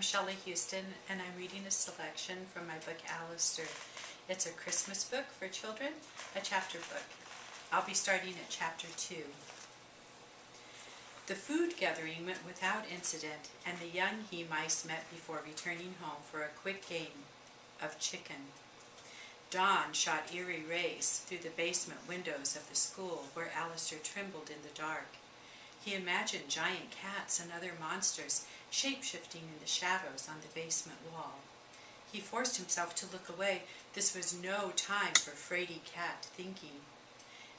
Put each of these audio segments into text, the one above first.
I'm Shelley Houston, and I'm reading a selection from my book Allister. It's a Christmas book for children, a chapter book. I'll be starting at chapter 2. The food gathering went without incident, and the young he-mice met before returning home for a quick game of chicken. Dawn shot eerie rays through the basement windows of the school where Allister trembled in the dark. He imagined giant cats and other monsters shape-shifting in the shadows on the basement wall. He forced himself to look away. This was no time for fraidy cat thinking.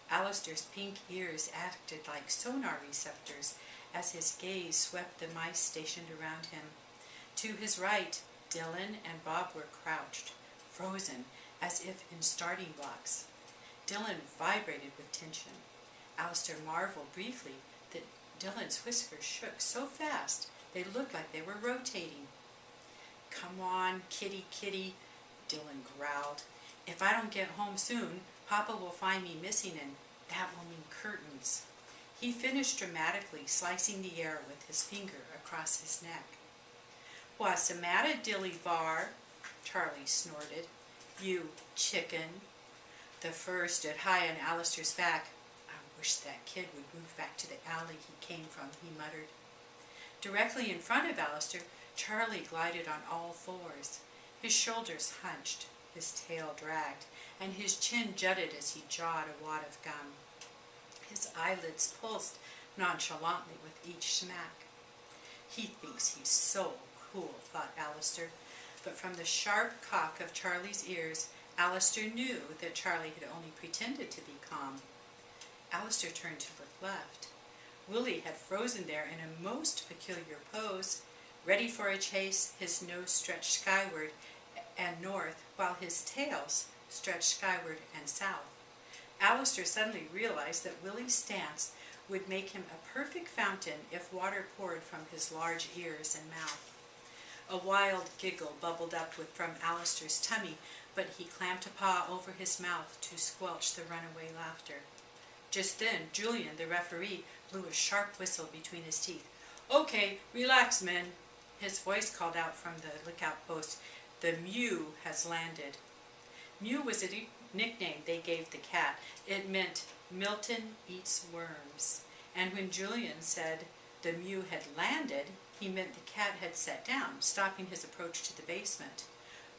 Allister's pink ears acted like sonar receptors as his gaze swept the mice stationed around him. To his right, Dylan and Bob were crouched, frozen, as if in starting blocks. Dylan vibrated with tension. Allister marveled briefly that Dylan's whiskers shook so fast they looked like they were rotating. "Come on, kitty, kitty," Dylan growled. "If I don't get home soon, Papa will find me missing, and that will mean curtains." He finished dramatically, slicing the air with his finger across his neck. "What's the matter, Dilly Bar?" Charlie snorted. "You chicken." The fur stood high on Allister's back. "I wish that kid would move back to the alley he came from," he muttered. Directly in front of Allister, Charlie glided on all fours. His shoulders hunched, his tail dragged, and his chin jutted as he jawed a wad of gum. His eyelids pulsed nonchalantly with each smack. "He thinks he's so cool," thought Allister, but from the sharp cock of Charlie's ears, Allister knew that Charlie had only pretended to be calm. Allister turned to look left. Willie had frozen there in a most peculiar pose, ready for a chase, his nose stretched skyward and north, while his tails stretched skyward and south. Allister suddenly realized that Willie's stance would make him a perfect fountain if water poured from his large ears and mouth. A wild giggle bubbled up from Allister's tummy, but he clamped a paw over his mouth to squelch the runaway laughter. Just then, Julian, the referee, blew a sharp whistle between his teeth. "Okay, relax, men." His voice called out from the lookout post, "The Mew has landed." Mew was a nickname they gave the cat. It meant Milton eats worms. And when Julian said the Mew had landed, he meant the cat had sat down, stopping his approach to the basement.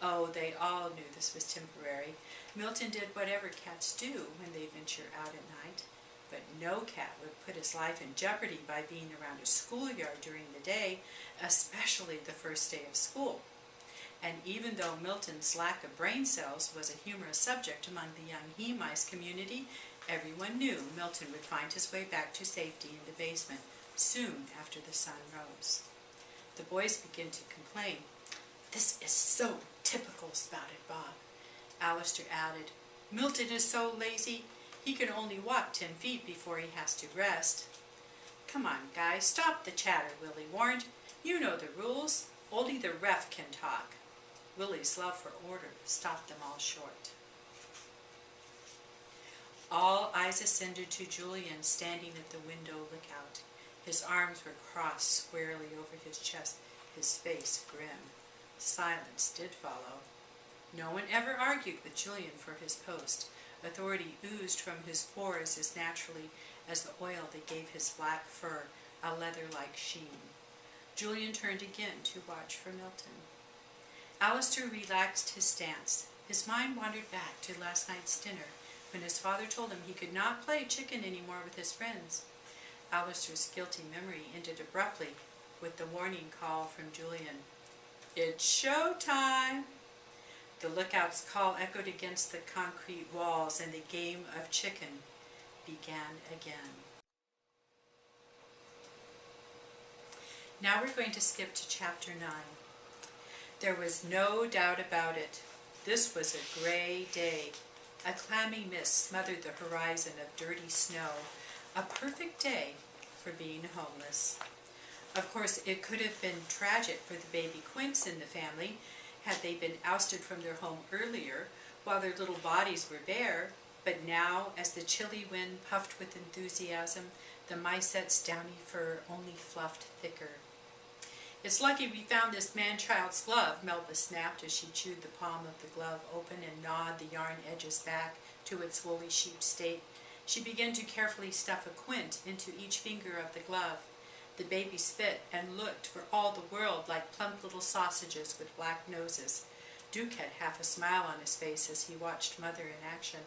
Oh, they all knew this was temporary. Milton did whatever cats do when they venture out at night, but no cat would put his life in jeopardy by being around a schoolyard during the day, especially the first day of school. And even though Milton's lack of brain cells was a humorous subject among the young he-mice community, everyone knew Milton would find his way back to safety in the basement soon after the sun rose. The boys began to complain. "This is so typical," spouted Bob. Allister added, "Milton is so lazy, he can only walk 10 feet before he has to rest." "Come on, guys, stop the chatter," Willie warned. "You know the rules. Only the ref can talk." Willie's love for order stopped them all short. All eyes ascended to Julian standing at the window lookout. His arms were crossed squarely over his chest, his face grim. Silence did follow. No one ever argued with Julian for his post. Authority oozed from his pores as naturally as the oil that gave his black fur a leather-like sheen. Julian turned again to watch for Milton. Allister relaxed his stance. His mind wandered back to last night's dinner, when his father told him he could not play chicken anymore with his friends. Allister's guilty memory ended abruptly with the warning call from Julian. "It's show time!" The lookout's call echoed against the concrete walls, and the game of chicken began again. Now we're going to skip to chapter 9. There was no doubt about it. This was a gray day. A clammy mist smothered the horizon of dirty snow. A perfect day for being homeless. Of course, it could have been tragic for the baby Quints in the family had they been ousted from their home earlier while their little bodies were bare, but now, as the chilly wind puffed with enthusiasm, the micettes' downy fur only fluffed thicker. "It's lucky we found this man-child's glove," Melba snapped as she chewed the palm of the glove open and gnawed the yarn edges back to its woolly sheep state. She began to carefully stuff a quint into each finger of the glove. The babies fit and looked for all the world like plump little sausages with black noses. Duke had half a smile on his face as he watched Mother in action.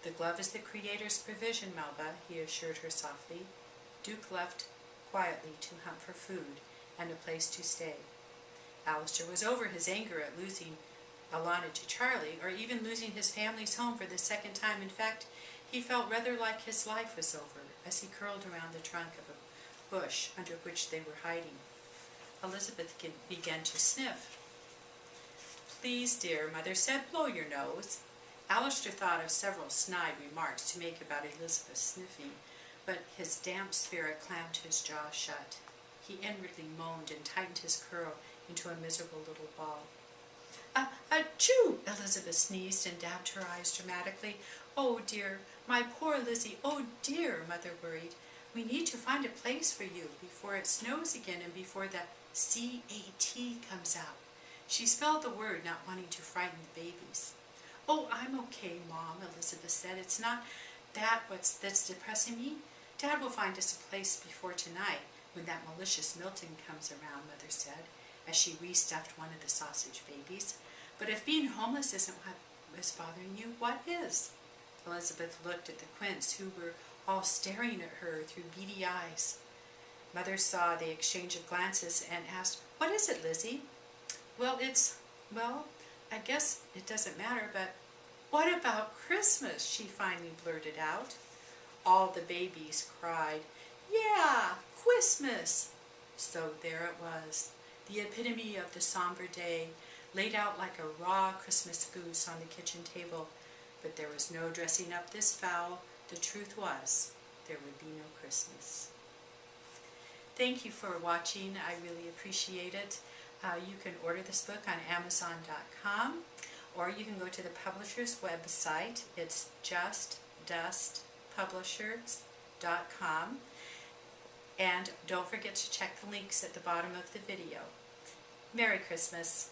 "The glove is the Creator's provision, Melba," he assured her softly. Duke left quietly to hunt for food and a place to stay. Allister was over his anger at losing Alana to Charlie, or even losing his family's home for the second time. In fact, he felt rather like his life was over as he curled around the trunk of a bush under which they were hiding. Elizabeth began to sniff. "Please, dear," Mother said, "blow your nose." Allister thought of several snide remarks to make about Elizabeth sniffing, but his damp spirit clammed his jaw shut. He inwardly moaned and tightened his curl into a miserable little ball. "Achoo!" Elizabeth sneezed and dabbed her eyes dramatically. "Oh dear, my poor Lizzie, oh dear," Mother worried. "We need to find a place for you before it snows again and before the C-A-T comes out." She spelled the word, not wanting to frighten the babies. "Oh, I'm okay, Mom," Elizabeth said. "It's not that that's depressing me. Dad will find us a place before tonight when that malicious Milton comes around," Mother said, as she restuffed one of the sausage babies. "But if being homeless isn't what is bothering you, what is?" Elizabeth looked at the Quints, who were all staring at her through beady eyes. Mother saw the exchange of glances and asked, "What is it, Lizzie?" Well, I guess it doesn't matter, but what about Christmas?" she finally blurted out. All the babies cried, "Yeah, Christmas!" So there it was, the epitome of the somber day, laid out like a raw Christmas goose on the kitchen table. But there was no dressing up this fowl. The truth was, there would be no Christmas. Thank you for watching. I really appreciate it. You can order this book on Amazon.com, or you can go to the publisher's website. It's justdustpublishers.com. And don't forget to check the links at the bottom of the video. Merry Christmas!